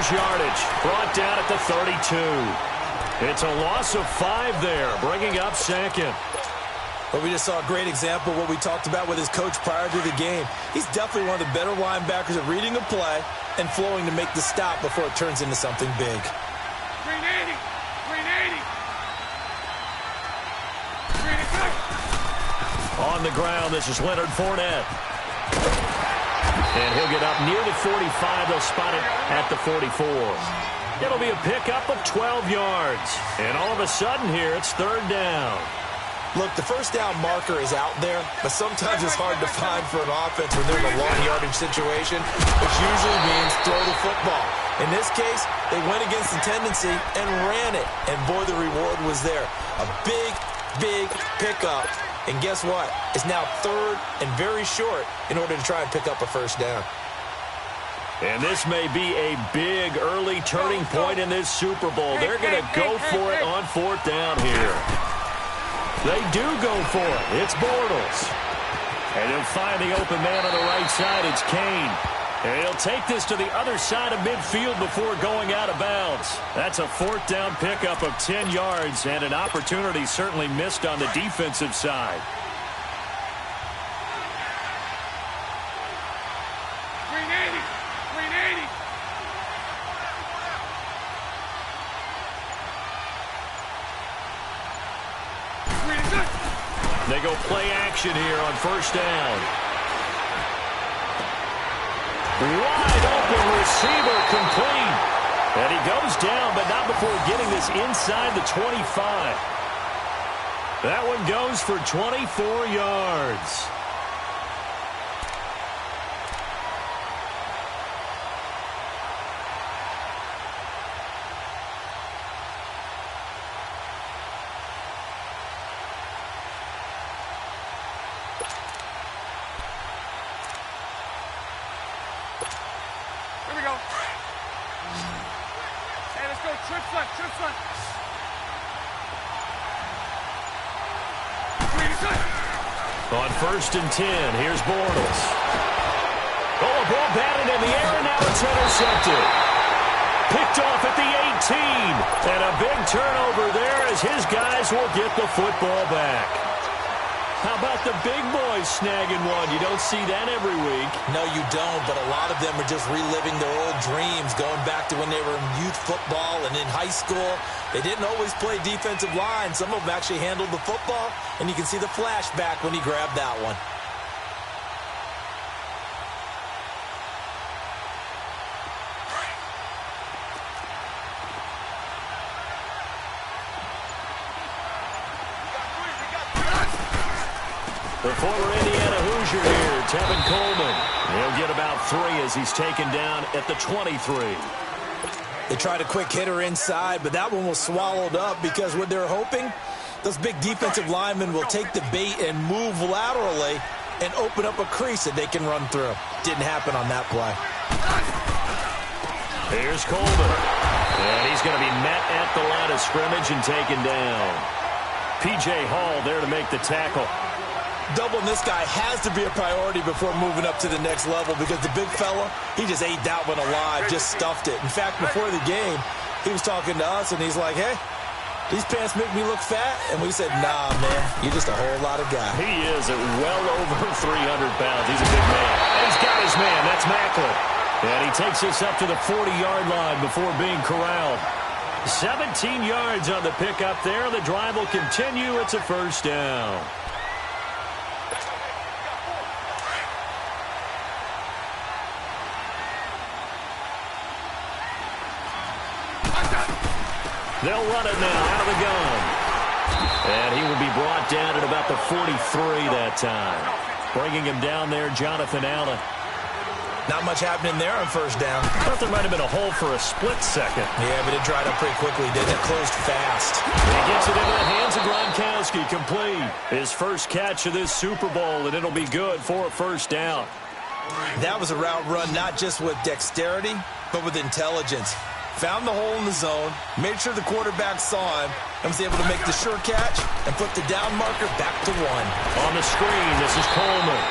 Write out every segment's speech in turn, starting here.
lose yardage. Brought down at the 32. It's a loss of 5 there, bringing up second. But we just saw a great example of what we talked about with his coach prior to the game. He's definitely one of the better linebackers at reading a play and flowing to make the stop before it turns into something big. 380! 380! On the ground, this is Leonard Fournette. And he'll get up near the 45. They'll spot it at the 44. It'll be a pickup of 12 yards. And all of a sudden here, it's 3rd down. Look, the first down marker is out there, but sometimes it's hard to find for an offense when they're in a long yardage situation, which usually means throw the football. In this case, they went against the tendency and ran it. And boy, the reward was there. A big, big pickup. And guess what? It's now 3rd and very short in order to try and pick up a first down. And this may be a big early turning point in this Super Bowl. They're going to go for it on 4th down here. They do go for it. It's Bortles. And he'll find the open man on the right side. It's Kane. And he'll take this to the other side of midfield before going out of bounds. That's a 4th down pickup of 10 yards and an opportunity certainly missed on the defensive side. 380! 380! They go play action here on 1st down. Wide open receiver complete. And he goes down, but not before getting this inside the 25. That one goes for 24 yards. On 1st and 10, here's Bortles. Oh, a ball batted in the air, and now it's intercepted. Picked off at the 18. And a big turnover there as his guys will get the football back. How about the big boys snagging one? You don't see that every week. No, you don't, but a lot of them are just reliving their old dreams, going back to when they were in youth football and in high school. They didn't always play defensive line. Some of them actually handled the football, and you can see the flashback when he grabbed that one. The former Indiana Hoosier here, Tevin Coleman. He'll get about 3 as he's taken down at the 23. They tried a quick hitter inside, but that one was swallowed up because what they're hoping, those big defensive linemen will take the bait and move laterally and open up a crease that they can run through. Didn't happen on that play. Here's Coleman. And he's going to be met at the line of scrimmage and taken down. P.J. Hall there to make the tackle. Doubling this guy has to be a priority before moving up to the next level because the big fella, he just ate that one alive, just stuffed it. In fact, before the game, he was talking to us, and he's like, hey, these pants make me look fat? And we said, nah, man, you're just a whole lot of guy. He is at well over 300 pounds. He's a big man. And he's got his man. That's Macklin. And he takes us up to the 40-yard line before being corralled. 17 yards on the pickup there. The drive will continue. It's a 1st down. They'll run it now out of the gun. And he will be brought down at about the 43 that time. Bringing him down there, Jonathan Allen. Not much happening there on 1st down. Thought there might have been a hole for a split second. Yeah, but it dried up pretty quickly, didn't it? Closed fast. He gets it into the hands of Gronkowski, complete. His first catch of this Super Bowl, and it'll be good for a 1st down. That was a route run not just with dexterity, but with intelligence. Found the hole in the zone, made sure the quarterback saw him, and was able to make the sure catch and put the down marker back to 1. On the screen, this is Coleman.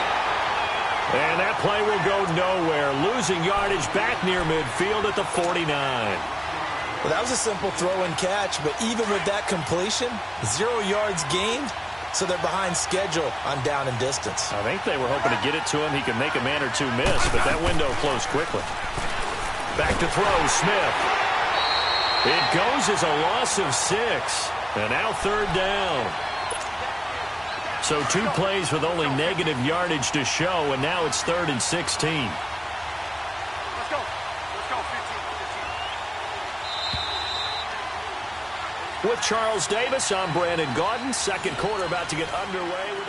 And that play will go nowhere, losing yardage back near midfield at the 49. Well, that was a simple throw and catch, but even with that completion, 0 yards gained, so they're behind schedule on down and distance. I think they were hoping to get it to him. He could make a man or two miss, but that window closed quickly. Back to throw, Smith. It goes as a loss of 6, and now 3rd down. So 2 plays with only negative yardage to show, and now it's 3rd and 16. Let's go. Let's go, 15. With Charles Davis, I'm Brandon Gaudin. Second quarter about to get underway with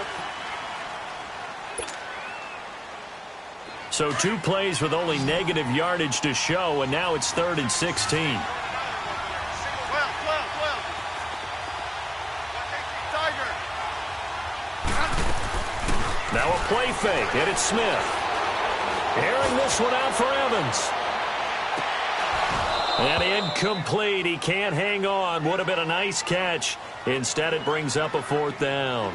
So 2 plays with only negative yardage to show, and now it's 3rd and 16. Now a play fake, and it's Smith. Airing this one out for Evans. And incomplete. He can't hang on. Would have been a nice catch. Instead, it brings up a 4th down.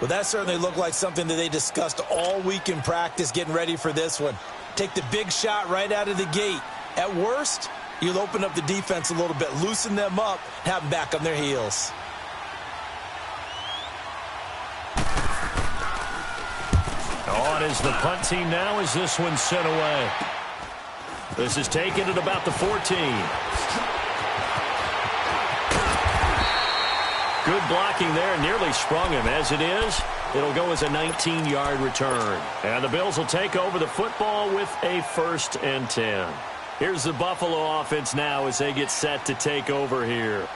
Well, that certainly looked like something that they discussed all week in practice getting ready for this one. Take the big shot right out of the gate. At worst, you'll open up the defense a little bit, loosen them up, have them back on their heels. On is the punt team now as this one's sent away. This is taken at about the 14. Good blocking there, nearly sprung him. As it is, it'll go as a 19-yard return. And the Bills will take over the football with a 1st and 10. Here's the Buffalo offense now as they get set to take over here.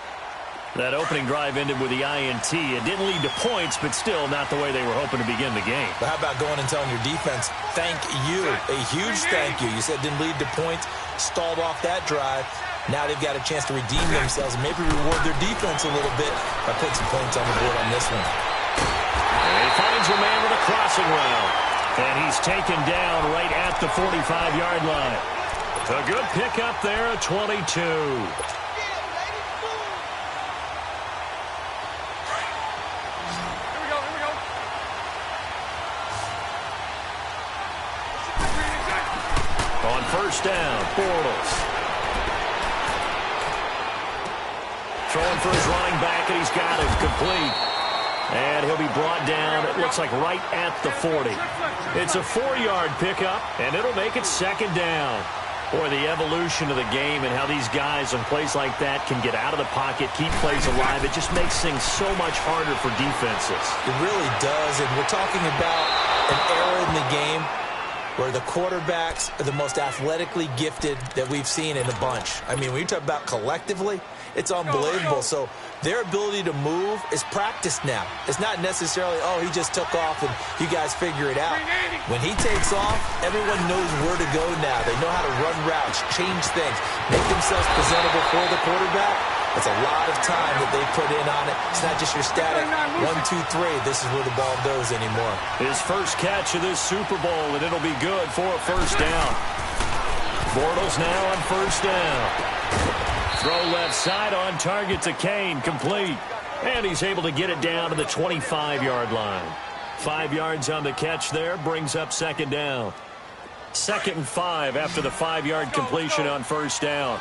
That opening drive ended with the INT. It didn't lead to points, but still not the way they were hoping to begin the game. But how about going and telling your defense, thank you, a huge thank you. You said it didn't lead to points, stalled off that drive. Now they've got a chance to redeem themselves and maybe reward their defense a little bit by putting some points on the board on this one. And he finds a man with a crossing route. And he's taken down right at the 45-yard line. A good pickup there at 22. On 1st down, Bortles. Throwing for his running back, and he's got it complete. And he'll be brought down, it looks like right at the 40. It's a 4-yard pickup, and it'll make it 2nd down. Boy, the evolution of the game and how these guys on plays like that can get out of the pocket, keep plays alive, it just makes things so much harder for defenses. It really does, and we're talking about an era in the game where the quarterbacks are the most athletically gifted that we've seen in a bunch. I mean, when you talk about collectively, it's unbelievable. So their ability to move is practiced now. It's not necessarily, oh, he just took off and you guys figure it out. When he takes off, everyone knows where to go now. They know how to run routes, change things, make themselves presentable for the quarterback. It's a lot of time that they put in on it. It's not just your static 1, 2, 3. This is where the ball goes anymore. His first catch of this Super Bowl, and it'll be good for a 1st down. Bortles now on 1st down. Throw left side on target to Kane, complete. And he's able to get it down to the 25-yard line. 5 yards on the catch there, brings up 2nd down. 2nd and 5 after the 5-yard completion on 1st down.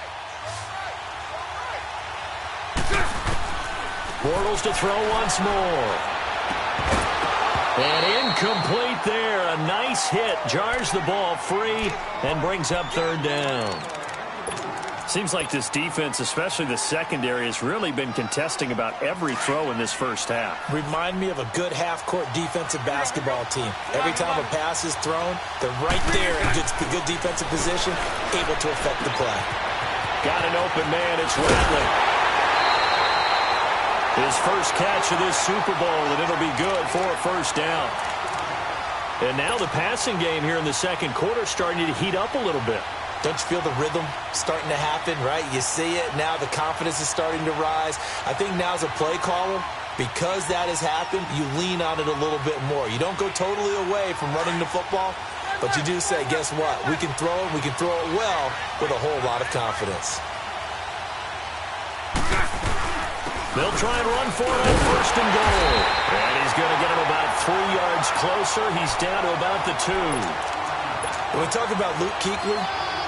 Bortles to throw once more. And incomplete there. A nice hit. Jars the ball free and brings up 3rd down. Seems like this defense, especially the secondary, has really been contesting about every throw in this first half. Remind me of a good half-court defensive basketball team. Every time a pass is thrown, they're right there in good defensive position, able to affect the play. Got an open man. It's Radley. His first catch of this Super Bowl, and it'll be good for a 1st down. And now the passing game here in the 2nd quarter starting to heat up a little bit. Don't you feel the rhythm starting to happen, right? You see it. Now the confidence is starting to rise. I think now as a play caller, because that has happened, you lean on it a little bit more. You don't go totally away from running the football, but you do say, guess what? We can throw it. We can throw it well with a whole lot of confidence. They'll try and run for it on first and goal. And he's going to get him about 3 yards closer. He's down to about the 2. When we talk about Luke Kuechly,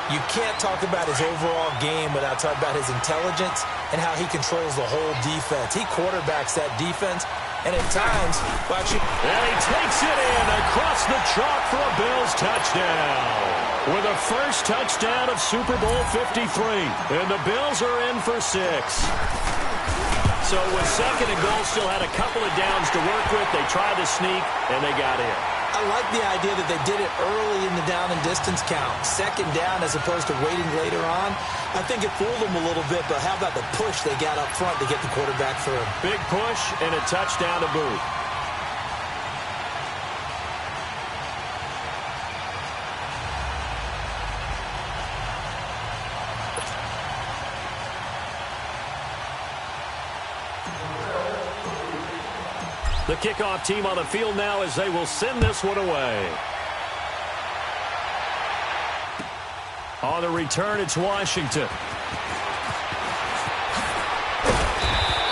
you can't talk about his overall game without talking about his intelligence and how he controls the whole defense. He quarterbacks that defense, and at times, well, actually... And he takes it in across the chalk for a Bills touchdown. With a first touchdown of Super Bowl 53. And the Bills are in for 6. So with second and goal, still had a couple of downs to work with. They tried to sneak, and they got in. I like the idea that they did it early in the down and distance count. Second down as opposed to waiting later on. I think it fooled them a little bit, but how about the push they got up front to get the quarterback through? Big push and a touchdown to boot. The kickoff team on the field now as they will send this one away. On the return, it's Washington.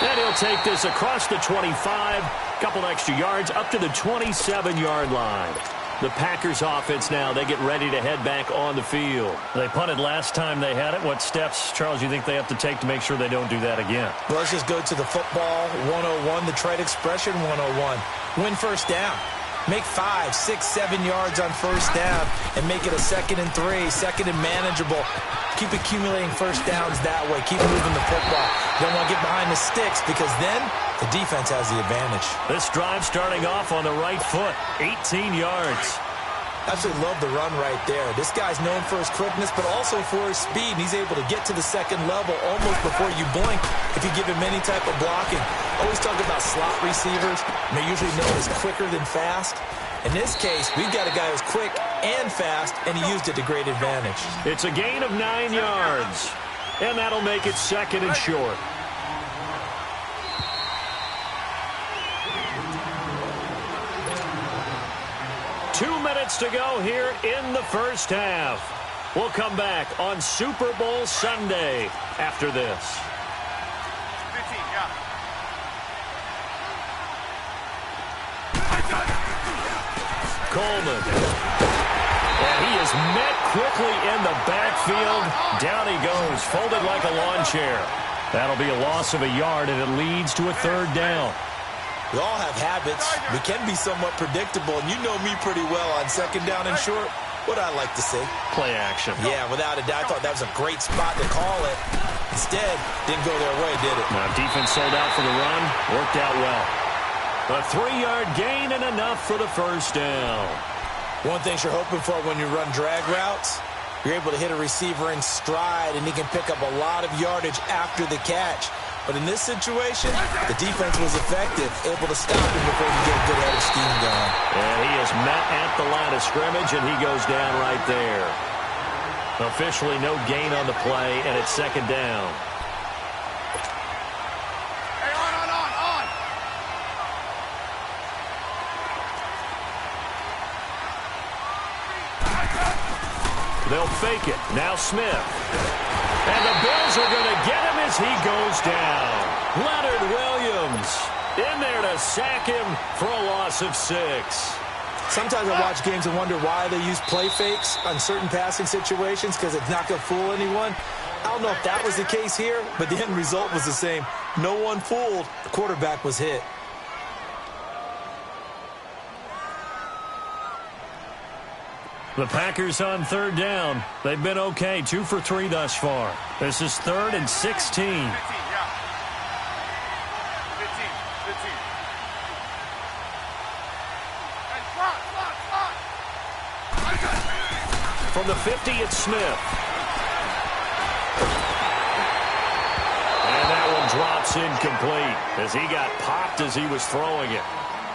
And he'll take this across the 25, couple extra yards, up to the 27-yard line. The Packers offense now, they get ready to head back on the field. They punted last time they had it. What steps, Charles, you think they have to take to make sure they don't do that again? Well, let's just go to the football 101, the trade expression 101. Win first down. Make 5, 6, 7 yards on first down and make it a 2nd and 3, second and manageable. Keep accumulating first downs that way. Keep moving the football. You don't want to get behind the sticks because then the defense has the advantage. This drive starting off on the right foot, 18 yards. Absolutely love the run right there. This guy's known for his quickness, but also for his speed. And he's able to get to the second level almost before you blink if you give him any type of blocking. Always talk about slot receivers. And they're usually known as quicker than fast. In this case, we've got a guy who's quick and fast, and he used it to great advantage. It's a gain of 9 yards, and that'll make it 2nd and short. Two minutes to go here in the first half. We'll come back on Super Bowl Sunday after this. Coleman. And he is met quickly in the backfield. Down he goes, folded like a lawn chair. That'll be a loss of a yard, and it leads to a 3rd down. We all have habits. We can be somewhat predictable, and you know me pretty well on 2nd down and short. What I like to see. Play action. Yeah, without a doubt. I thought that was a great spot to call it. Instead, didn't go their way, did it? Now, defense sold out for the run. Worked out well. A 3-yard gain and enough for the first down. One thing you're hoping for when you run drag routes, you're able to hit a receiver in stride, and he can pick up a lot of yardage after the catch. But in this situation, the defense was effective, able to stop him before he get a good head of steam going. And he is met at the line of scrimmage, and he goes down right there. Officially no gain on the play, and it's 2nd down. Hey, on. They'll fake it. Now Smith. And the Bills are going to get him as he goes down. Leonard Williams in there to sack him for a loss of 6. Sometimes I watch games and wonder why they use play fakes on certain passing situations because it's not going to fool anyone. I don't know if that was the case here, but the end result was the same. No one fooled. The quarterback was hit. The Packers on 3rd down. They've been okay, 2 for 3 thus far. This is 3rd and 16. 15, yeah. 15. Hey, slot. From the 50, it's Smith. And that one drops incomplete as he got popped as he was throwing it.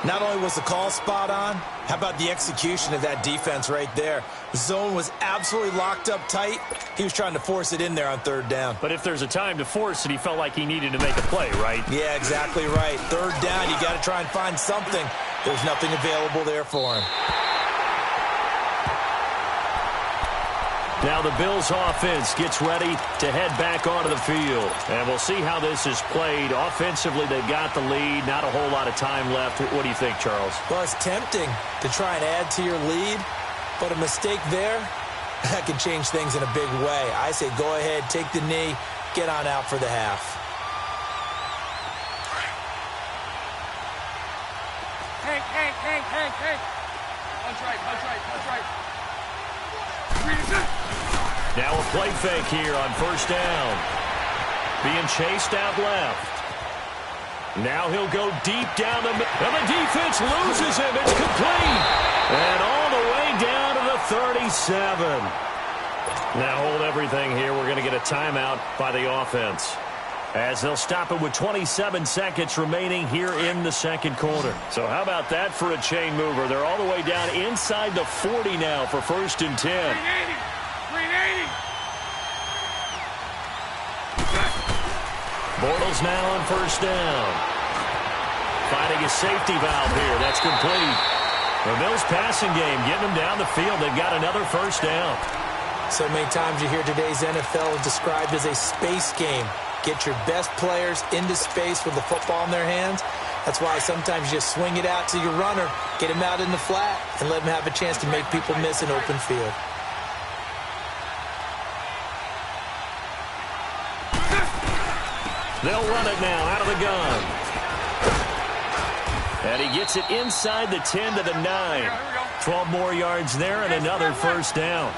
Not only was the call spot on, how about the execution of that defense right there? The zone was absolutely locked up tight. He was trying to force it in there on 3rd down. But if there's a time to force it, he felt like he needed to make a play, right? Yeah, exactly right. 3rd down, you got to try and find something. There's nothing available there for him. Now the Bills offense gets ready to head back onto the field. And we'll see how this is played. Offensively, they've got the lead. Not a whole lot of time left. What do you think, Charles? Well, it's tempting to try and add to your lead, but a mistake there, that can change things in a big way. I say go ahead, take the knee, get on out for the half. Hey. Punch right. Now a play fake here on first down. Being chased out left. Now he'll go deep down the middle. And the defense loses him. It's complete. And all the way down to the 37. Now hold everything here. We're going to get a timeout by the offense, as they'll stop it with 27 seconds remaining here in the second quarter. So how about that for a chain mover? They're all the way down inside the 40 now for first and 10. 380. Bortles now on first down. Finding a safety valve here. That's complete. The Bills passing game getting them down the field. They've got another first down. So many times you hear today's NFL described as a space game. Get your best players into space with the football in their hands. That's why sometimes you just swing it out to your runner, get him out in the flat, and let him have a chance to make people miss an open field. They'll run it now out of the gun. And he gets it inside the 10 to the 9. 12 more yards there and another first down.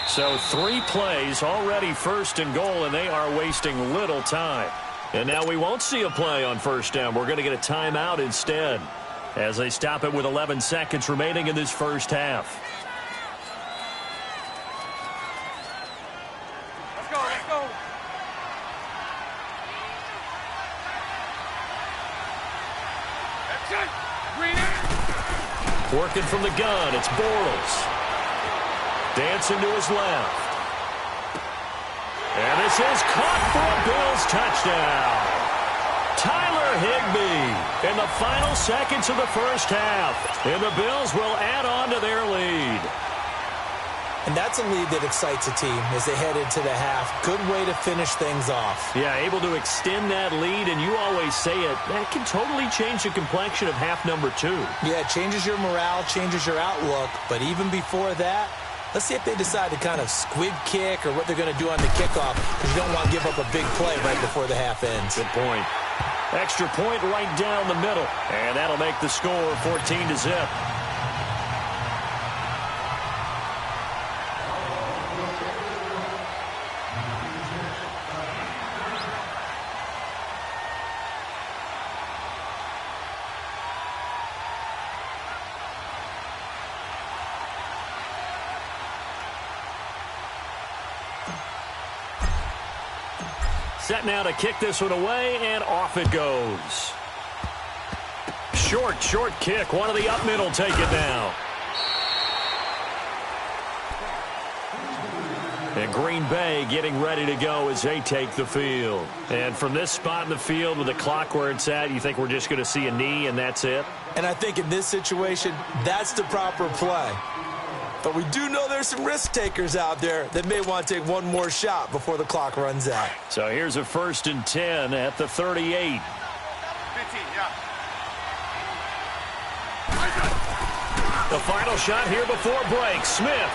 So 3 plays already first and goal, and they are wasting little time. And now we won't see a play on first down. We're going to get a timeout instead, as they stop it with 11 seconds remaining in this first half. Let's go. That's it. Working from the gun, it's Bortles. Dancing to his left. And this is caught for a Bills touchdown. Tyler Higbee in the final seconds of the first half. And the Bills will add on to their lead. And that's a lead that excites a team as they head into the half. Good way to finish things off. Yeah, able to extend that lead, and you always say it, that can totally change the complexion of half number 2. Yeah, it changes your morale, changes your outlook. But even before that, let's see if they decide to kind of squib kick or what they're going to do on the kickoff, because you don't want to give up a big play right before the half ends. Good point. Extra point right down the middle, and that'll make the score 14-0. Set now to kick this one away, and off it goes. Short kick. One of the up middle take it now. And Green Bay getting ready to go as they take the field. And from this spot in the field with the clock where it's at, you think we're just going to see a knee and that's it? And I think in this situation, that's the proper play. But we do know there's some risk takers out there that may want to take one more shot before the clock runs out. So here's a first and 10 at the 38. 15, yeah. The final shot here before break. Smith.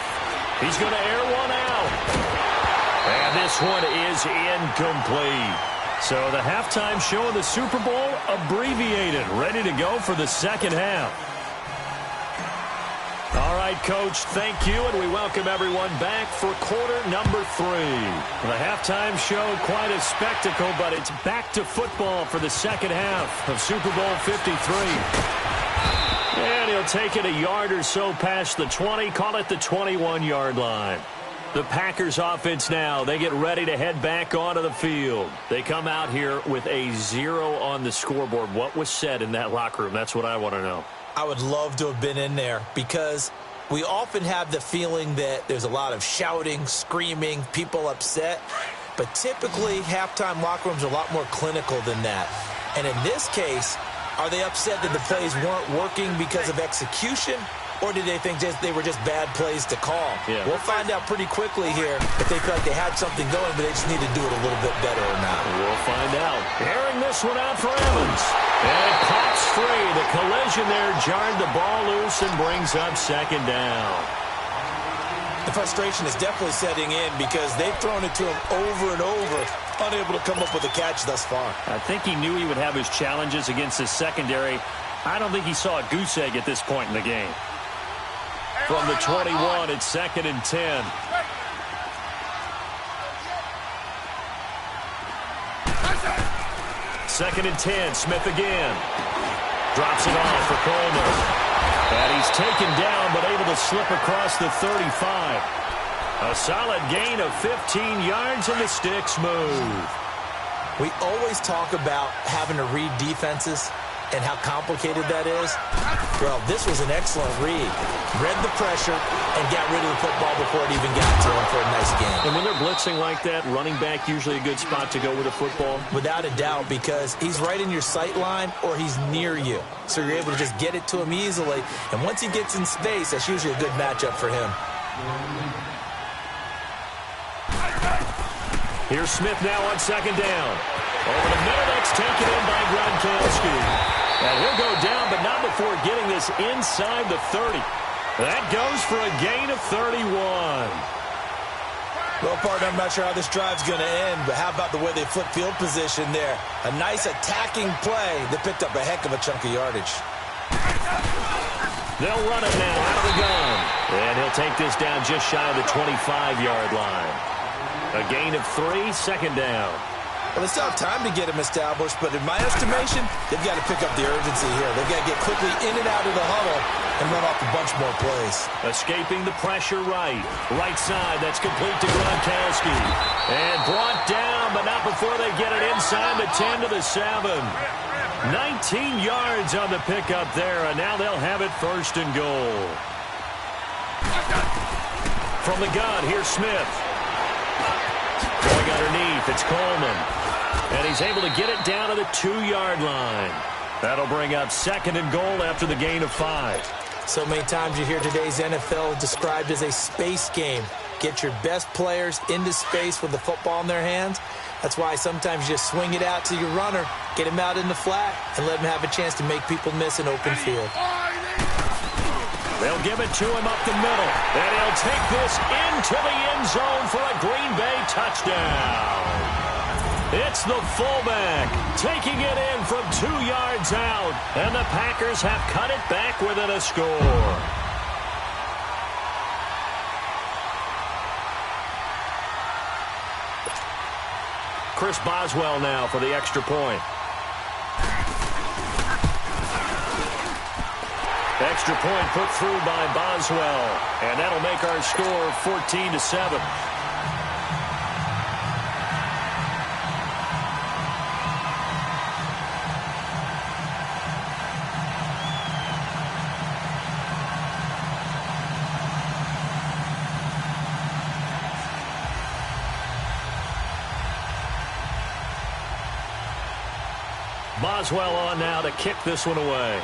He's going to air one out. And this one is incomplete. So the halftime show of the Super Bowl abbreviated. Ready to go for the second half. All right, Coach, thank you, and we welcome everyone back for quarter number 3. The halftime show, quite a spectacle, but it's back to football for the second half of Super Bowl 53. And he'll take it a yard or so past the 20, call it the 21-yard line. The Packers offense now, they get ready to head back onto the field. They come out here with a 0 on the scoreboard. What was said in that locker room? That's what I want to know. I would love to have been in there, because we often have the feeling that there's a lot of shouting, screaming, people upset. But typically, halftime locker rooms are a lot more clinical than that. And in this case, are they upset that the plays weren't working because of execution? or did they think they were just bad plays to call? Yeah. We'll find out pretty quickly here if they feel like they had something going, but they just need to do it a little bit better or not. We'll find out. Airing this one out for Evans. And it pops free. The collision there jarred the ball loose and brings up second down. The frustration is definitely setting in because they've thrown it to him over and over, unable to come up with a catch thus far. I think he knew he would have his challenges against his secondary. I don't think he saw a goose egg at this point in the game. From the 21, it's 2nd and 10. Second and 10, Smith again. Drops it off for Coleman. And he's taken down, but able to slip across the 35. A solid gain of 15 yards, and the sticks move. We always talk about having to read defenses and how complicated that is. Well, this was an excellent read. Read the pressure and got rid of the football before it even got to him for a nice gain. And when they're blitzing like that, running back usually a good spot to go with a football? Without a doubt, because he's right in your sight line or he's near you. So you're able to just get it to him easily. And once he gets in space, that's usually a good matchup for him. Here's Smith now on second down. Over the middle, that's taken in by Gronkowski. And he'll go down, but not before getting this inside the 30. That goes for a gain of 31. Well, partner, I'm not sure how this drive's going to end, but how about the way they flip field position there? A nice attacking play that picked up a heck of a chunk of yardage. They'll run it now out of the gun. And he'll take this down just shy of the 25-yard line. A gain of 3, second down. Well, they still have time to get him established, but in my estimation, they've got to pick up the urgency here. They've got to get quickly in and out of the huddle and run off a bunch more plays. Escaping the pressure right. Right side, that's complete to Gronkowski. And brought down, but not before they get it inside the 10 to the 7. 19 yards on the pickup there, and now they'll have it 1st and goal. From the gun, here's Smith. Going underneath, it's Coleman. And he's able to get it down to the 2-yard line. That'll bring up 2nd and goal after the gain of 5. So many times you hear today's NFL described as a space game. Get your best players into space with the football in their hands. That's why sometimes you just swing it out to your runner, get him out in the flat, and let him have a chance to make people miss an open field. They'll give it to him up the middle, and he'll take this into the end zone for a Green Bay touchdown. It's the fullback taking it in from 2 yards out, and the Packers have cut it back within a score. Chris Boswell now for the extra point. Extra point put through by Boswell, and that'll make our score 14-7. Boswell on now to kick this one away.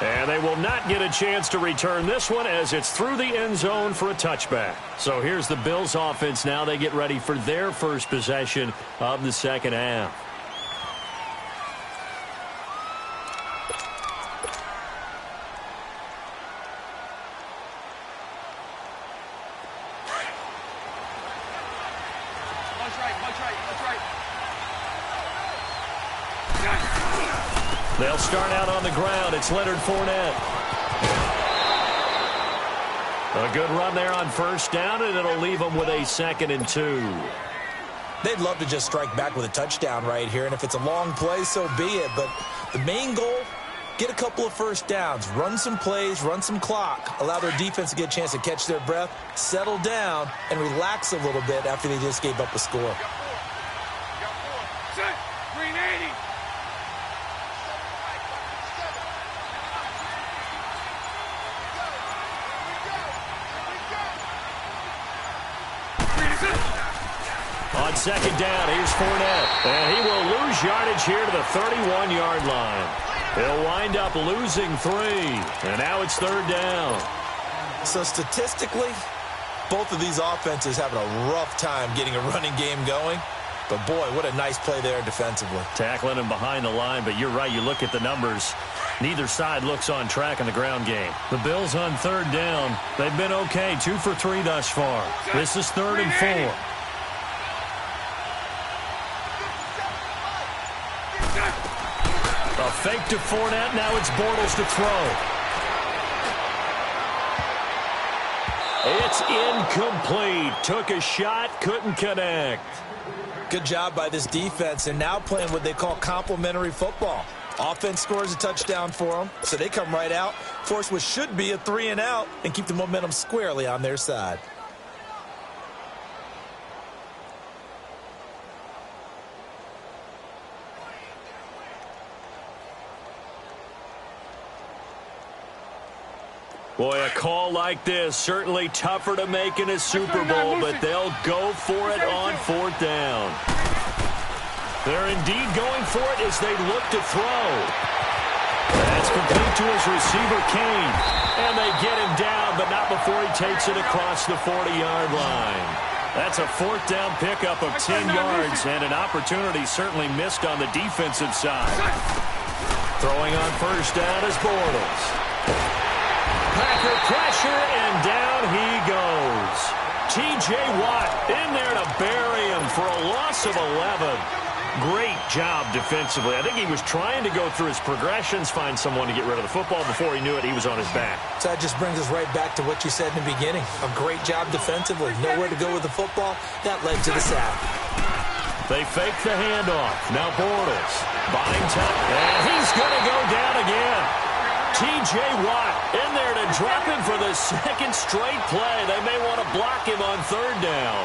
And they will not get a chance to return this one as it's through the end zone for a touchback. So here's the Bills offense now. They get ready for their first possession of the second half. They'll start out on the ground. It's Leonard Fournette. A good run there on first down, and it'll leave them with a 2nd and 2. They'd love to just strike back with a touchdown right here, and if it's a long play, so be it. But the main goal, get a couple of first downs, run some plays, run some clock, allow their defense to get a chance to catch their breath, settle down, and relax a little bit after they just gave up a score. Green 80. On second down, here's Fournette. And he will lose yardage here to the 31-yard line. He'll wind up losing 3. And now it's third down. So statistically, both of these offenses having a rough time getting a running game going. But, boy, what a nice play there defensively. Tackling him behind the line, but you're right. You look at the numbers. Neither side looks on track in the ground game. The Bills on third down. They've been okay, 2 for 3 thus far. This is 3rd and 4. A fake to Fournette. Now it's Bortles to throw. It's incomplete. Took a shot, couldn't connect. Good job by this defense. And now playing what they call complementary football. Offense scores a touchdown for them, so they come right out, force what should be a 3-and-out, and keep the momentum squarely on their side. Boy, a call like this, certainly tougher to make in a Super Bowl, but they'll go for it on 4th down. They're indeed going for it as they look to throw. That's complete to his receiver, Kane. And they get him down, but not before he takes it across the 40-yard line. That's a 4th down pickup of 10 yards, and an opportunity certainly missed on the defensive side. Throwing on first down is Bortles. Packer pressure, and down he goes. T.J. Watt in there to bury him for a loss of 11. Great job defensively. I think he was trying to go through his progressions, find someone to get rid of the football. Before he knew it, he was on his back. So that just brings us right back to what you said in the beginning. A great job defensively. Nowhere to go with the football. That led to the sack. They fake the handoff. Now Bortles buying time. And he's going to go down again. T.J. Watt in there to drop him for the second straight play. They may want to block him on third down.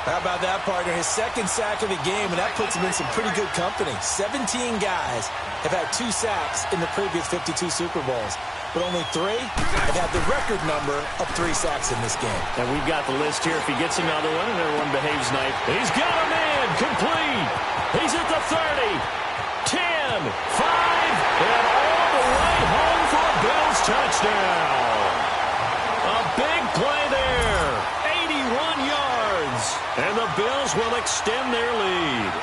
How about that, partner? His second sack of the game, and that puts him in some pretty good company. 17 guys have had 2 sacks in the previous 52 Super Bowls, but only 3 have had the record number of 3 sacks in this game. And we've got the list here. If he gets another one and everyone behaves nice, he's got a man complete. He's at the 30, 10, 5, and all the way home for a Bills touchdown. A big play there. 81 yards. And the Bills will extend their lead.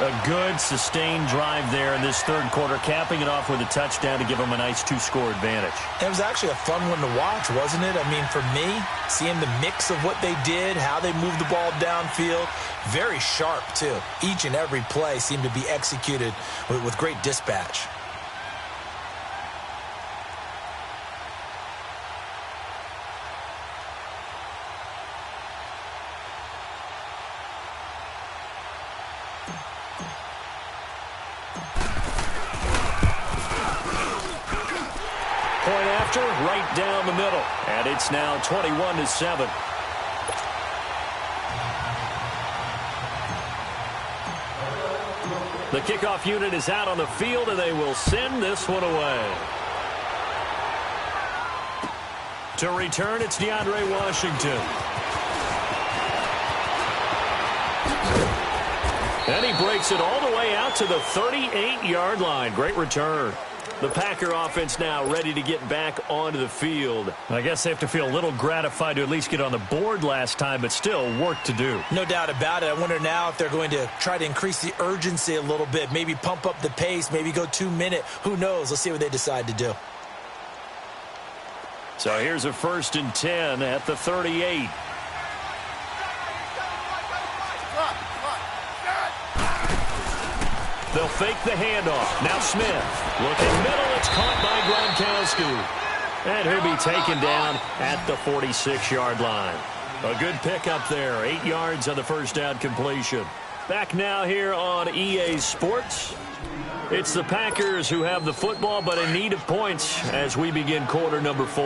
A good, sustained drive there in this third quarter, capping it off with a touchdown to give them a nice 2-score advantage. It was actually a fun one to watch, wasn't it? I mean, for me, seeing the mix of what they did, how they moved the ball downfield, very sharp, too. Each and every play seemed to be executed with great dispatch. Right down the middle, and it's now 21-7. The kickoff unit is out on the field, and they will send this one away. To return, it's DeAndre Washington. And he breaks it all the way out to the 38-yard line. Great return. The Packer offense now ready to get back onto the field. I guess they have to feel a little gratified to at least get on the board last time, but still work to do. No doubt about it. I wonder now if they're going to try to increase the urgency a little bit, maybe pump up the pace, maybe go 2-minute. Who knows? Let's see what they decide to do. So here's a 1st and 10 at the 38. They'll fake the handoff. Now Smith. Looking middle. It's caught by Gronkowski. And he'll be taken down at the 46-yard line. A good pickup there. 8 yards on the first down completion. Back now here on EA Sports. It's the Packers who have the football, but in need of points as we begin quarter number 4.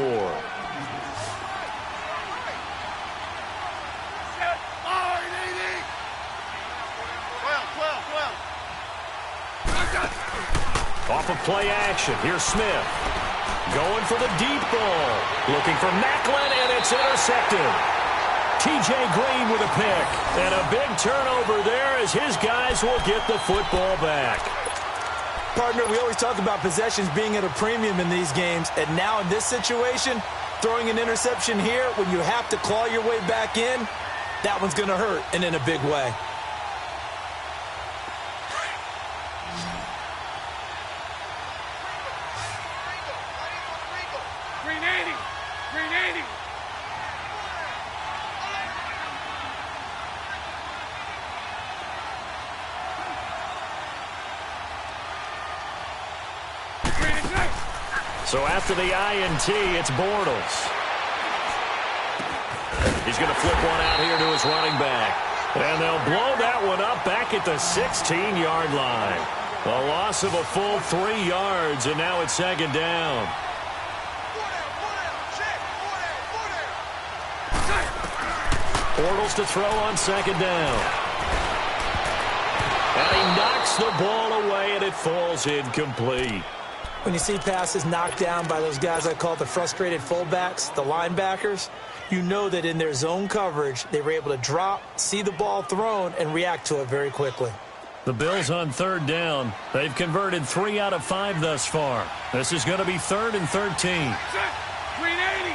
Off of play action. Here's Smith. Going for the deep ball. Looking for Macklin, and it's intercepted. T.J. Green with a pick. And a big turnover there as his guys will get the football back. Partner, we always talk about possessions being at a premium in these games. And now in this situation, throwing an interception here when you have to claw your way back in, that one's going to hurt, and in a big way. Green 80. Green 80. So after the INT, it's Bortles. He's going to flip one out here to his running back. And they'll blow that one up back at the 16-yard line. A loss of a full 3 yards, and now it's second down. Bortles to throw on second down. And he knocks the ball away, and it falls incomplete. When you see passes knocked down by those guys I call the frustrated fullbacks, the linebackers, you know that in their zone coverage, they were able to drop, see the ball thrown, and react to it very quickly. The Bills on third down. They've converted 3 out of 5 thus far. This is going to be 3rd and 13. Green 80.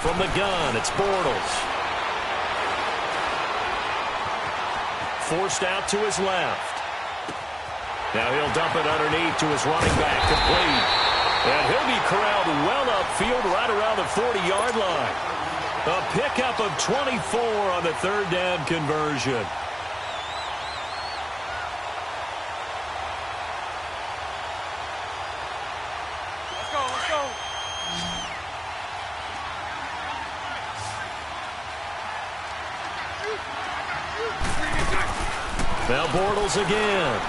From the gun, it's Bortles. Forced out to his left. Now he'll dump it underneath to his running back, complete. And he'll be corralled well upfield right around the 40-yard line. A pickup of 24 on the third down conversion. Let's go, let's go. Now Bortles again.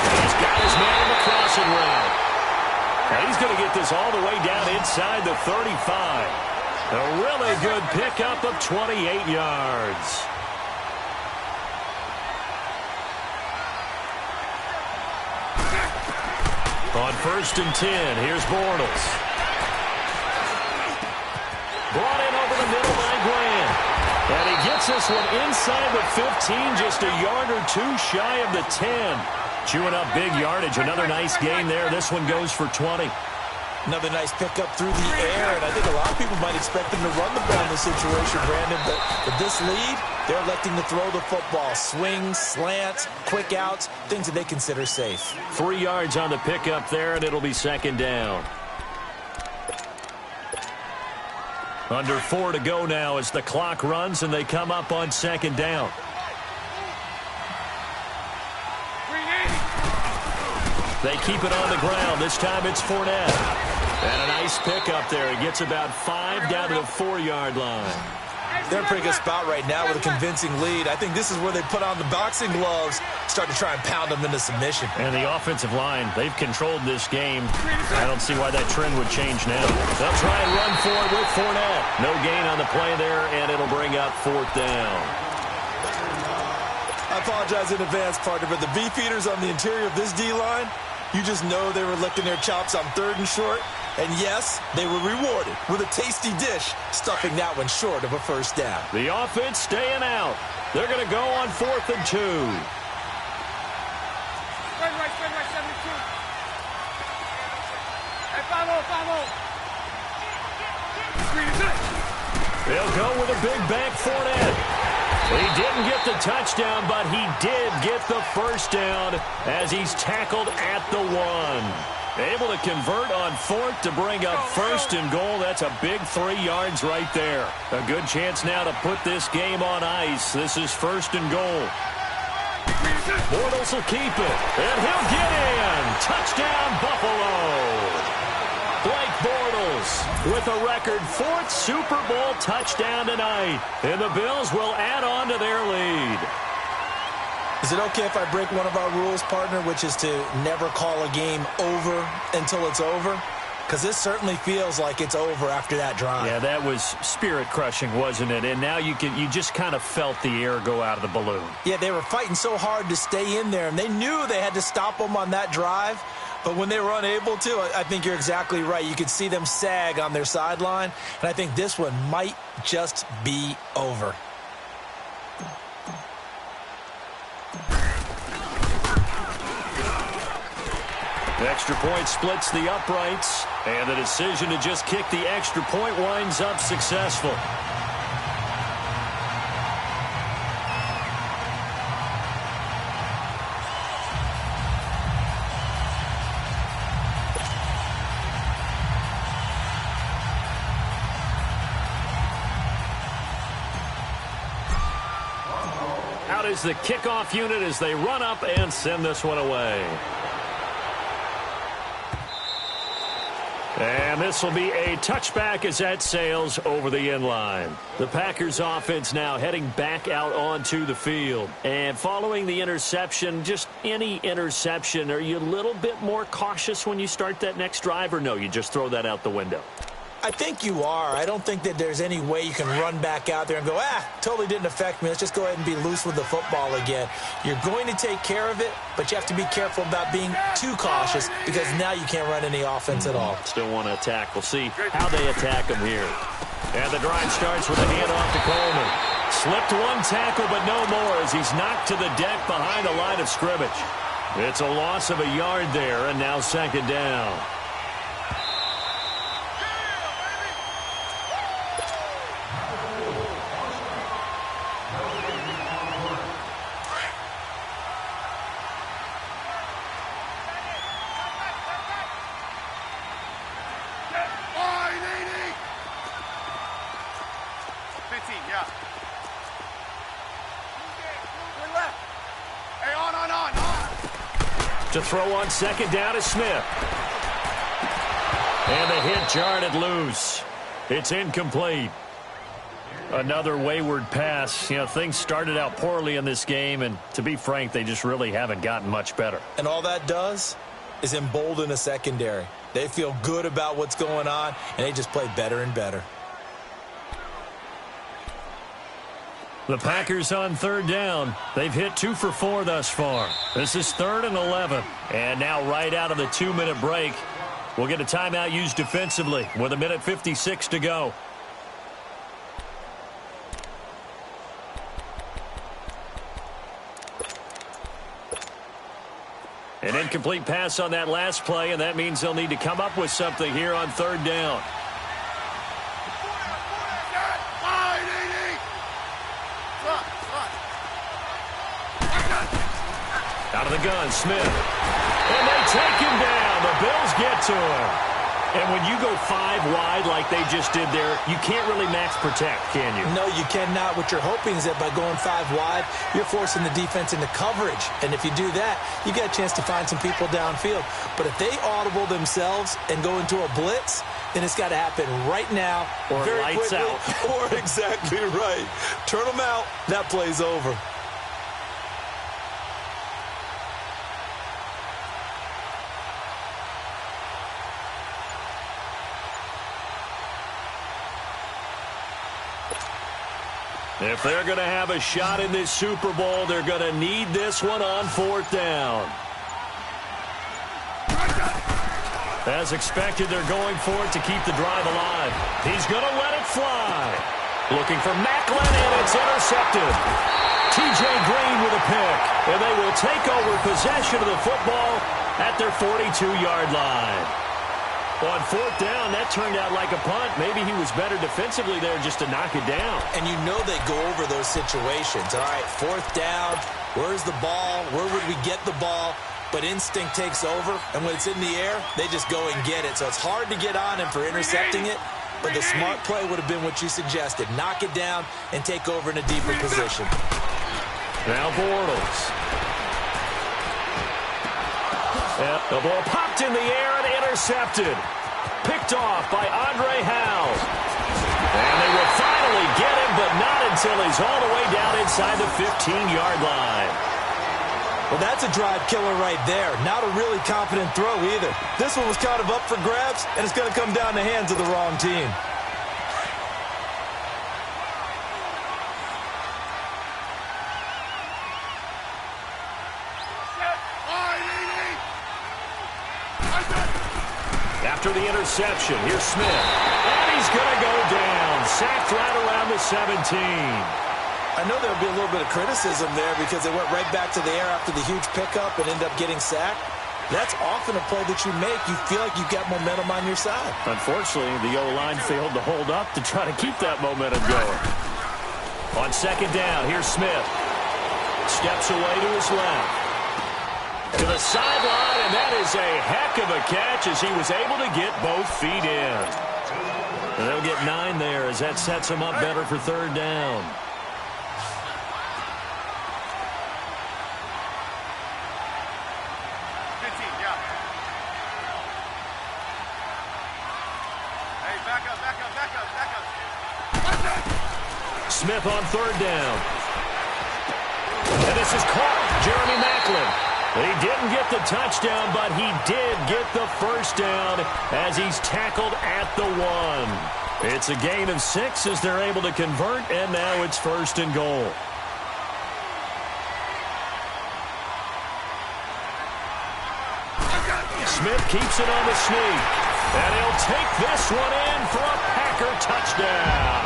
He's got his man in the crossing route. And he's going to get this all the way down inside the 35. A really good pickup of 28 yards. On 1st and 10, here's Bortles. Brought in over the middle by Grant. And he gets this one inside the 15, just a yard or 2 shy of the 10. Chewing up big yardage. Another nice gain there. This one goes for 20. Another nice pickup through the air, and I think a lot of people might expect them to run the ball in this situation, Brandon, but with this lead, they're electing to throw the football. Swings, slants, quick outs, things that they consider safe. 3 yards on the pickup there, and it'll be second down. Under 4 to go now as the clock runs, and they come up on second down. They keep it on the ground. This time it's Fournette. And a nice pickup there. He gets about 5 down to the 4-yard line. They're in a pretty good spot right now with a convincing lead. I think this is where they put on the boxing gloves, start to try and pound them into submission. And the offensive line, they've controlled this game. I don't see why that trend would change now. They'll try and run for it with Fournette. No gain on the play there, and it'll bring up 4th down. I apologize in advance, partner, but the beefeaters on the interior of this D-line, you just know they were licking their chops on 3rd and short. And yes, they were rewarded with a tasty dish, stuffing that one short of a first down. The offense staying out. They're going to go on 4th and 2. Spread right, 72. Hey, 5-0, 5-0. They'll go with a big bank Fournette. He didn't get the touchdown, but he did get the first down as he's tackled at the 1. Able to convert on 4th to bring up 1st and goal. That's a big 3 yards right there. A good chance now to put this game on ice. This is 1st and goal. Bortles will keep it, and he'll get in. Touchdown, Buffalo. Blake Bortles with a record 4th Super Bowl touchdown tonight. And the Bills will add on to their lead. Is it okay if I break one of our rules, partner, which is to never call a game over until it's over? Because this certainly feels like it's over after that drive. Yeah, that was spirit-crushing, wasn't it? And now you just kind of felt the air go out of the balloon. Yeah, they were fighting so hard to stay in there, and they knew they had to stop them on that drive. But when they were unable to, I think you're exactly right. You could see them sag on their sideline, and I think this one might just be over. The extra point splits the uprights, and the decision to just kick the extra point winds up successful. Out is the kickoff unit as they run up and send this one away. And this will be a touchback as that sails over the end line. The Packers offense now heading back out onto the field. And following the interception, just any interception, are you a little bit more cautious when you start that next drive, or no, you just throw that out the window? I think you are. I don't think that there's any way you can run back out there and go, totally didn't affect me. Let's just go ahead and be loose with the football again. You're going to take care of it, but you have to be careful about being too cautious because now you can't run any offense at all. Still want to attack. We'll see how they attack them here. And the drive starts with a handoff to Coleman. Slipped one tackle, but no more as he's knocked to the deck behind the line of scrimmage. It's a loss of a yard there, and now second down. To throw on second down is Smith. And the hit jarred it loose. It's incomplete. Another wayward pass. You know, things started out poorly in this game, and to be frank, they just really haven't gotten much better. And all that does is embolden a secondary. They feel good about what's going on, and they just play better and better. The Packers on third down. They've hit 2 for 4 thus far. This is 3rd and 11. And now right out of the 2-minute break, we'll get a timeout used defensively with 1:56 to go. An incomplete pass on that last play, and that means they'll need to come up with something here on third down. Out of the gun, Smith. And they take him down. The Bills get to him. And when you go 5 wide like they just did there, you can't really max protect, can you? No, you cannot. What you're hoping is that by going 5 wide, you're forcing the defense into coverage. And if you do that, you get a chance to find some people downfield. But if they audible themselves and go into a blitz, then it's got to happen right now. Or very lights quickly, out. Or exactly right. Turn them out. That play's over. If they're going to have a shot in this Super Bowl, they're going to need this one on 4th down. As expected, they're going for it to keep the drive alive. He's going to let it fly. Looking for Macklin, and it's intercepted. T.J. Green with a pick, and they will take over possession of the football at their 42-yard line. On 4th down, that turned out like a punt. Maybe he was better defensively there just to knock it down. And you know they go over those situations. All right, 4th down, where's the ball? Where would we get the ball? But instinct takes over, and when it's in the air, they just go and get it. So it's hard to get on him for intercepting it, but the smart play would have been what you suggested. Knock it down and take over in a deeper position. Now Bortles. The ball popped in the air and intercepted. Picked off by Andre Howell. And they will finally get him, but not until he's all the way down inside the 15-yard line. Well, that's a drive killer right there. Not a really confident throw either. This one was kind of up for grabs, and it's going to come down the hands of the wrong team. After the interception, here's Smith. And he's going to go down. Sacked right around the 17. I know there'll be a little bit of criticism there because they went right back to the air after the huge pickup and ended up getting sacked. That's often a play that you make. You feel like you've got momentum on your side. Unfortunately, the O-line failed to hold up to try to keep that momentum going. On second down, here's Smith. Steps away to his left. To the sideline, and that is a heck of a catch as he was able to get both feet in. And they'll get 9 there as that sets him up better for third down. Smith on third down. And this is caught. Jeremy Maclin. He didn't get the touchdown, but he did get the first down as he's tackled at the 1. It's a gain of 6 as they're able to convert, and now it's first and goal. Smith keeps it on the sneak. And he'll take this one in for a Packer touchdown.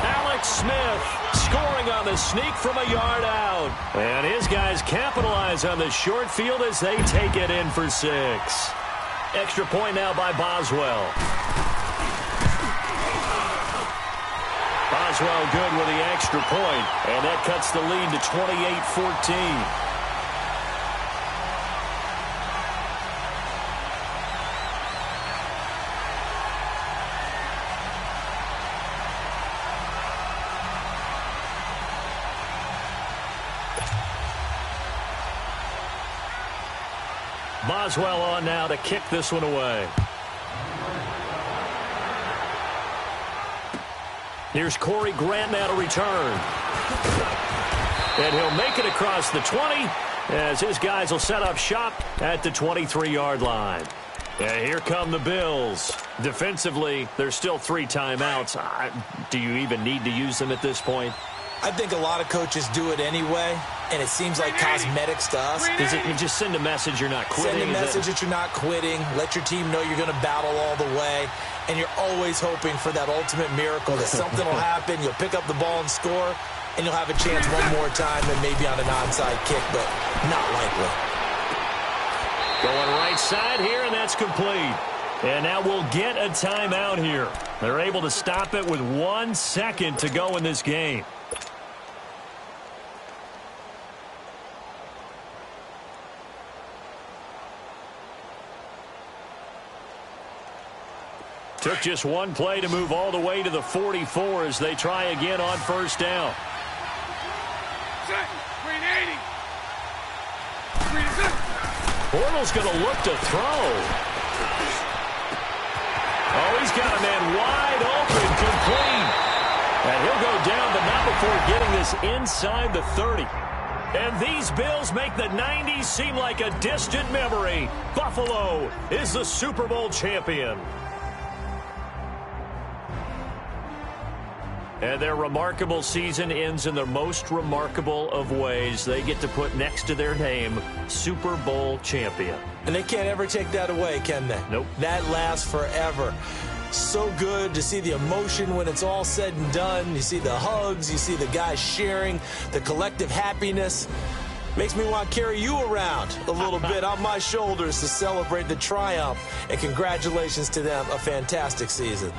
Alex Smith scoring on the sneak from a yard out. And his guys capitalize on the short field as they take it in for 6. Extra point now by Boswell. Boswell good with the extra point, and that cuts the lead to 28-14. Boswell on now to kick this one away. Here's Corey Grant now to return. And he'll make it across the 20 as his guys will set up shop at the 23-yard line. And here come the Bills. Defensively, there's still 3 timeouts. Do you even need to use them at this point? I think a lot of coaches do it anyway, and it seems like cosmetics to us. Is it you just send a message you're not quitting? Send a message that you're not quitting. Let your team know you're going to battle all the way, and you're always hoping for that ultimate miracle that something will happen, you'll pick up the ball and score, and you'll have a chance one more time and maybe on an onside kick, but not likely. Going right side here, and that's complete. And now we'll get a timeout here. They're able to stop it with 1 second to go in this game. Took just 1 play to move all the way to the 44 as they try again on first down. Green 80. Bortles going to look to throw. Oh, he's got a man wide open, complete. And he'll go down, but not before getting this inside the 30. And these Bills make the 90s seem like a distant memory. Buffalo is the Super Bowl champion. And their remarkable season ends in the most remarkable of ways. They get to put next to their name, Super Bowl champion. And they can't ever take that away, can they? Nope. That lasts forever. So good to see the emotion when it's all said and done. You see the hugs, you see the guys sharing, the collective happiness. Makes me want to carry you around a little bit on my shoulders to celebrate the triumph. And congratulations to them, a fantastic season.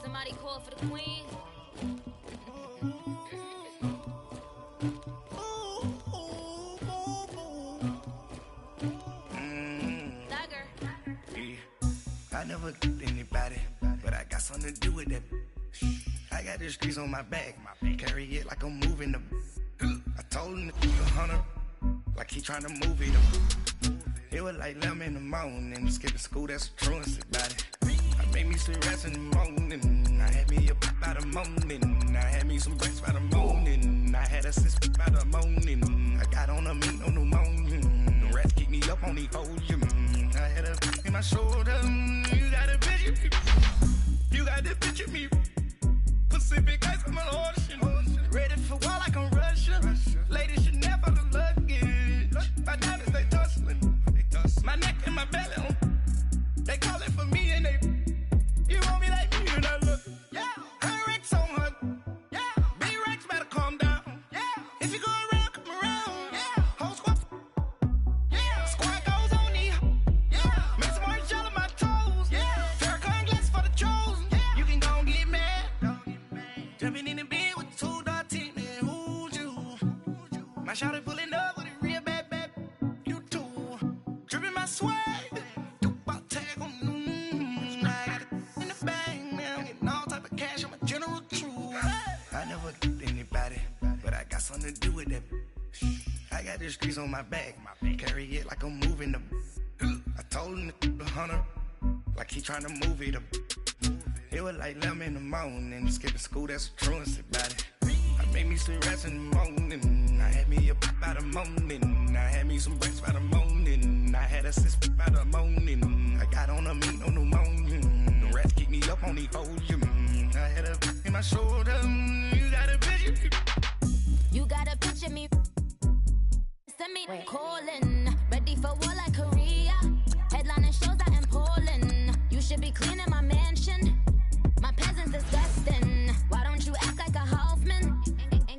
Somebody call for the queen. I never anybody, but I got something to do with that. I got the streets on my back, carry it like I'm moving the. I told him to 100, like he trying to move it. It was like 11 in the morning, skipping school, that's a truancy about it. I made me some rest in the morning, I had me up by the morning, I had me some breaks by the morning, I had a sis by the morning, I got on a up on these hoes. I had a in my shoulder. You got a picture me. You got the picture me. Pacific ice on my ocean. Ready for war like I'm Russian. Ladies should never the luggage. My diamonds they tussling. My neck and my belly on. They call it for me and they. You want me like me and I look. Yeah. Her Rex on her. Yeah. B-Rex better calm down. Yeah. If you go around, come around. Yeah. Whole squad. Yeah. Squad goes on me. Yeah. Make some orange gel on my toes. Yeah. Farrakhan glass for the chosen. Yeah. You can go and get mad. Jumping in the bed with 2 dark teeth, man. Who's you? My shawty pulling up with a real bad. You too. Dripping my swag. Do about tag on. I got it in the bag, man. I'm getting all type of cash. I'm a general true. I never anybody, but I got something to do with that. I got the streets on my back. Carry it like I'm moving the. I told him the hunter, like he trying to move it up. It was like 11 in the morning, skipping school, that's a truancy about it. I made me some rest in the morning, I had me up by the morning. I had me some breaks by the morning, I had a sis by the morning. I got on a meat, no pneumonia, the rats keep me up on these hoes. I had a in my shoulder, you got a picture. You got a picture me. Send me calling, ready for war like Korea. Headlining shows out in Poland. You should be cleaning my mansion. My peasants disgusting. Why don't you act like a Hoffman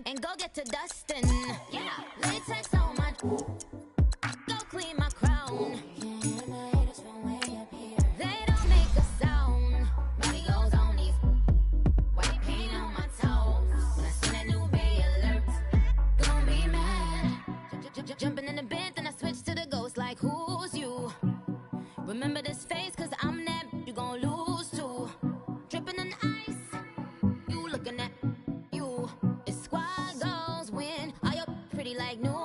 and go get to dustin'? Yeah, latex on my. Go clean my crown. They don't make a sound. Body goes on these. White paint on my toes. When I see that new Bay alert, gon' be mad. Jumping in the bed, then I switch to the ghost like who's you? Remember this face, cause I'm that you gon' lose too. Dripping in ice, you looking at you. It's squad goals win. Are you pretty like no?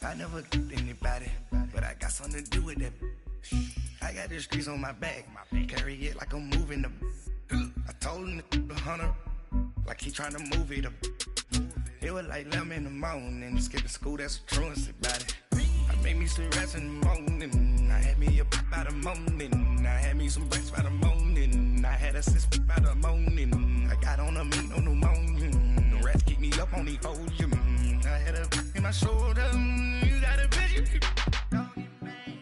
I never anybody, but I got something to do with that. I got the streets on my back, carry it like I'm moving the. I told him the hunter, like he trying to move it up. It was like 11 in the morning, skipping school, that's a truancy about it. I made me some rest in the morning, I had me up by the morning. I had me some breaks by the morning, I had a sis by the morning. I got on a meat, no pneumonia, the rats keep me up on these hoes. I had a in my shoulder, you got a picture.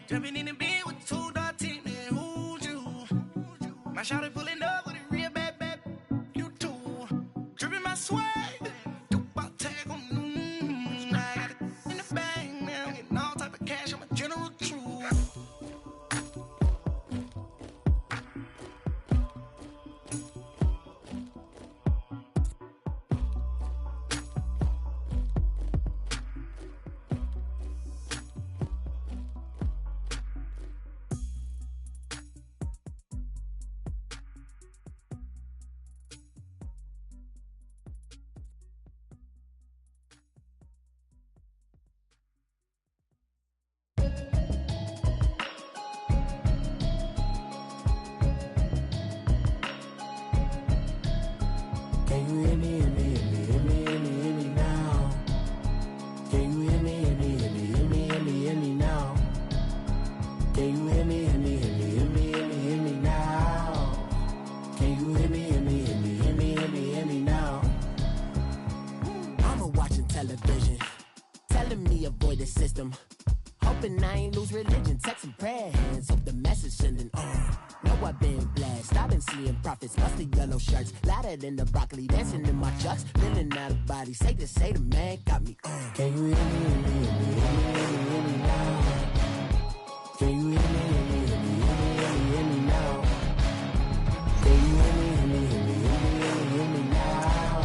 Jumping in the bed with 2 dark teeth, man, who's you? My shawty pulling up with a real bad. You too. Dripping my swag. Do about tag on. I got it in the bag, man. I'm getting all type of cash. I'm a general true. Hoping I ain't lose religion, texting prayer hands, hope the message sending on. Know I've been blessed, I've been seeing prophets, mostly yellow shirts, louder than the broccoli, dancing in my chucks, feeling out of body, say the man got me on. Can you hear me, hear me, hear me, hear me now? Can you hear me, hear me, hear me, hear me now? Can you hear me, hear me, hear me, hear me now?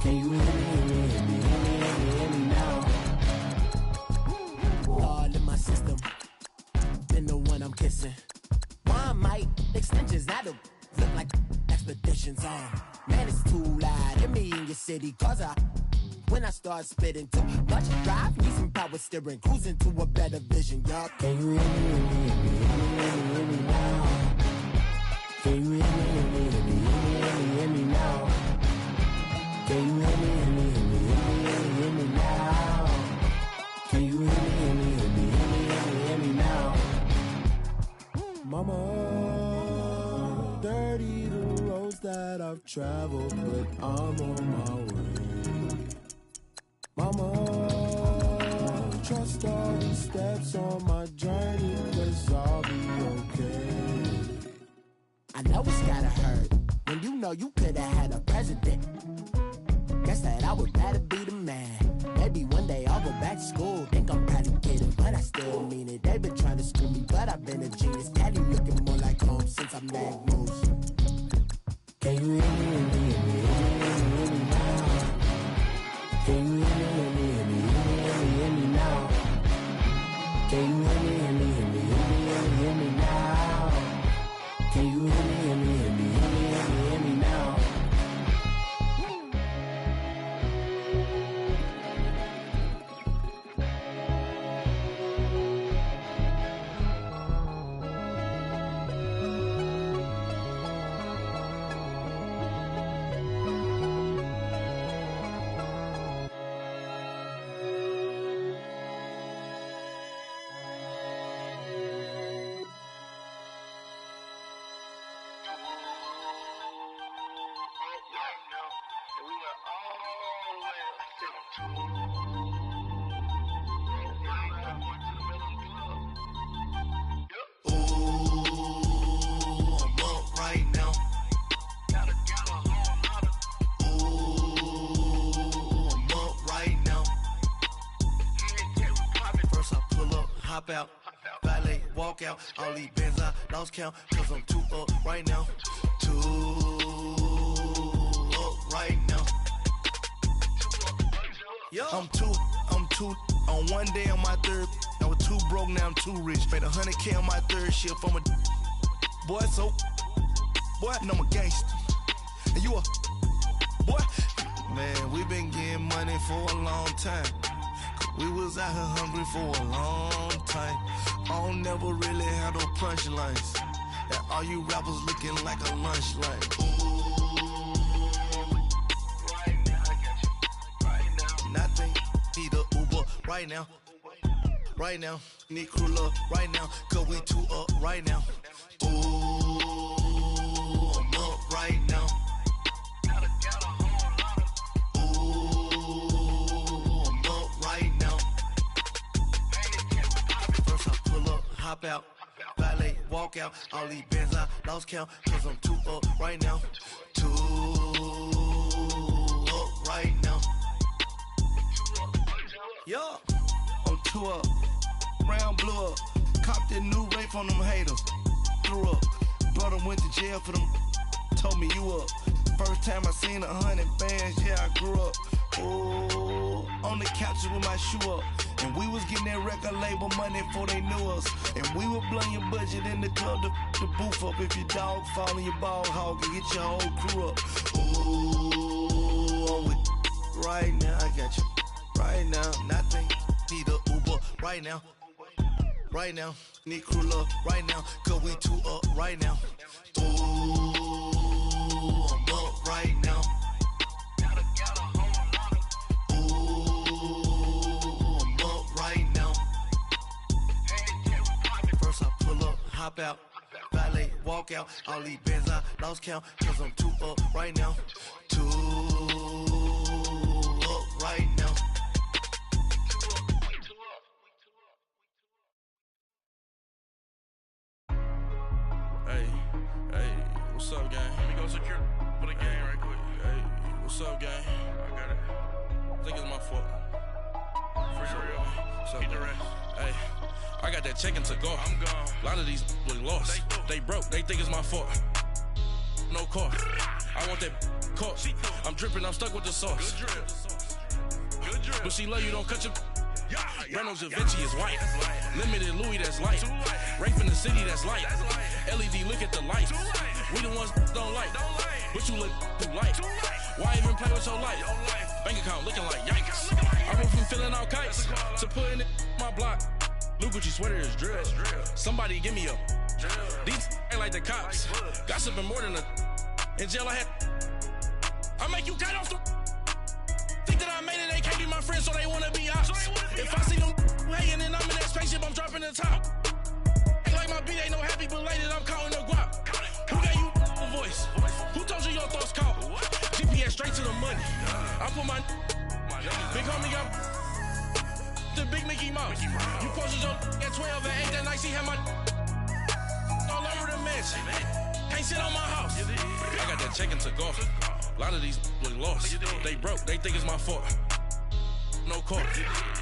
Can you hear me, hear me, hear me, hear me now? All in my system, been the one I'm kissing. One might extensions that'll look like expeditions on. Man, it's too loud. Hit me in your city, cause when I start spitting too much drive, need some power steering, cruising to a better vision, y'all. Can you hear me, hear me, hear me, hear me now? Can you hear me, hear me, hear me, hear me now? Can you hear me, hear me, hear me, hear me now? Can you hear me, hear me, hear me, that I've traveled, but I'm on my way. Mama, trust all these steps on my journey, 'cause I'll be okay. I know it's gotta hurt when you know you could've had a president. Guess that I would rather be the man. Maybe one day I'll go back to school. Think I'm probably kidding, but I still mean it. They've been trying to school me, but I've been a genius. Daddy looking more like home since I made moves. Can you hear me, hear me, hear me, hear me, hear me now? Can you hear me, hear me, hear me, hear me, hear me, hear me now? Can you hear me, hear me, hear me, hear me, hear me, hear me now? Can you hear me, hear me, hear me, hear me, hear me, hear me now? Out, valet, walk out, all these bands I lost count, 'cause I'm too up right now, too up right now. I'm too on one day on my third, I was too broke, now I'm too rich, made 100K on my third shift, I'm a boy, so, boy, no, I'm a gangster, and you a, boy, man, we been getting money for a long time. We was out here hungry for a long time. I don't never really have no punchlines. And all you rappers looking like a lunch line. Ooh, right now, I got you. Right now. Nothing, need a Uber right now. Right now, need crew love right now. 'Cause we too up right now. Ooh, I'm up right now. Hop out, valet, walk out, all these bands I lost count, 'cause I'm too up right now, too up right now. Yo, I'm too up, round blew up, copped that new rape from them haters, threw up, brother went to jail for them, told me you up, first time I seen 100 bands, yeah I grew up, ooh, on the couches with my shoe up. And we was getting that record label money before they knew us. And we were blowing your budget in the club to boof up. If your dog fall in your ball hog and get your whole crew up. Ooh, I'm with right now, I got you. Right now, nothing, need a Uber right now. Right now, need crew love right now. 'Cause we too up right now. Ooh, I'm up right now. Hop out, valet, walk out, all these bands I lost count, 'cause I'm too up right now, too up right now. Hey, what's up, gang? Let me go secure for the game right quick. Hey, what's up, gang? I got it. I think it's my fault. For real. Keep the rest. Hey. I got that chicken to go. I'm gone. A lot of these look lost. They broke. They think it's my fault. No car. I want that car. I'm dripping. I'm stuck with the sauce. Good drip. But she love you. Don't cut your. Reynolds Da Vinci is white. Limited Louis, that's light. Rape in the city, that's light. LED, look at the lights. We the ones don't like. But you look too light. Why even play with your life? Bank account looking like yikes. I went from filling out kites to putting it in my block. Blue Gucci sweater is drill. Somebody give me a. These ain't like the cops. Gossiping more than a. In jail I had. I make you cut off the. Think that I made it, they can't be my friends, so they wanna be ops. If I see them hanging and I'm in that spaceship, I'm dropping the top. Ain't like my beat ain't no happy belated, I'm counting the guap. Who gave you a voice? Who told you your thoughts I put my big homie got the big Mickey Mouse. You posted your at 12 and 8 that night, she had my all over the mansion. Can't sit on my house. I got that check and took off. A lot of these look lost. They broke, they think it's my fault. No court.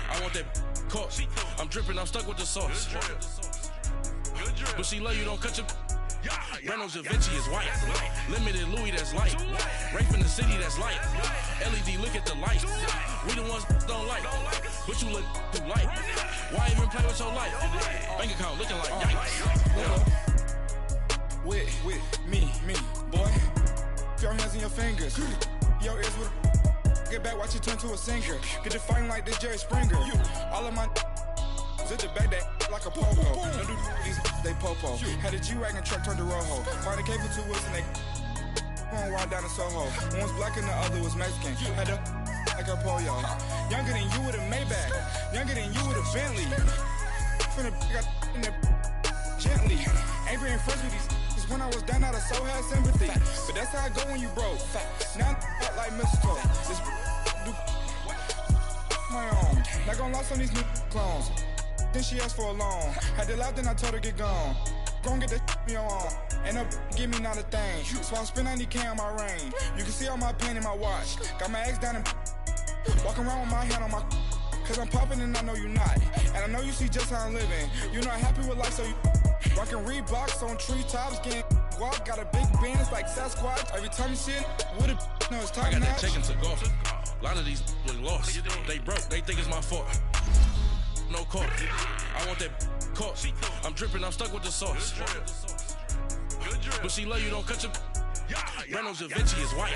I want that caught. I'm dripping, I'm stuck with the sauce. But she love you, don't cut your. Reynolds Da Vinci is white. Limited Louis, that's light. Rape in the city, that's light. LED, look at the light. We the ones don't like. But you look too light. Why even play with your life? Bank account looking like yikes. With me, boy. Your hands and your fingers. Your ears with get back, watch you turn to a singer. Get the fighting like this Jerry Springer. All of my at the back that like a pogo. Don't do these they popo. Had a G-Wagon truck turned to Rojo. Find a cable 2 wheels and they going wild down in Soho. One was black and the other was Mexican. Had a like a pollo. Younger than you with a Maybach. Younger than you with a Bentley. Finna got in the gently. Ain't being friends with these. When I was down, I so had sympathy. But that's how I go when you broke. Now I'm like mistletoe. This do my own. Not gonna lost on these new clones. Then she asked for a loan. Had to laugh, then I told her get gone. Gon' get that me on. And up, give me not a thing. So I spend 90K on my range. You can see all my pain in my watch. Got my ex down and walking around with my hand on my. Cause I'm popping and I know you not. And I know you see just how I'm living. You're not happy with life, so you rockin' Reeboks on treetops, getting walk. Got a big bands like Sasquatch. Every time you see it, with a no, it's top I got notch. that check and took off. A lot of these look lost. They broke, they think it's my fault. No court. I want that caught. I'm dripping, I'm stuck with the sauce. But she love you, don't cut your. Reynolds Da Vinci is white.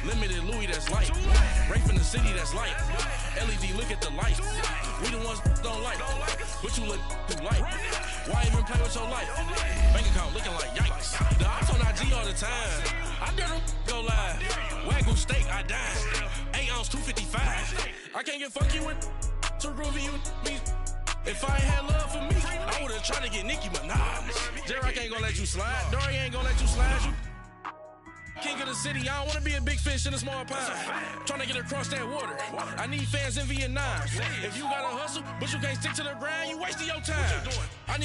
Limited Louis, that's light. Rape in the city, that's light. LED, look at the light. We the ones don't like. But you look too light. Why even play with your life? Bank account looking like yikes. The ops on IG all the time. I dare them go live. Wagyu steak, I dine. 8 ounce, 255. I can't get fuck you with too groovy you me. If I ain't had love for me, I would've tried to get Nicki Minaj. J-Rock ain't gonna let you slide. Dory ain't gonna let you slide. You king of the city, I don't wanna be a big fish in a small pond. Trying to get across that water. I need fans in Vietnam. If you gotta hustle, but you can't stick to the grind, you wasting your time. I need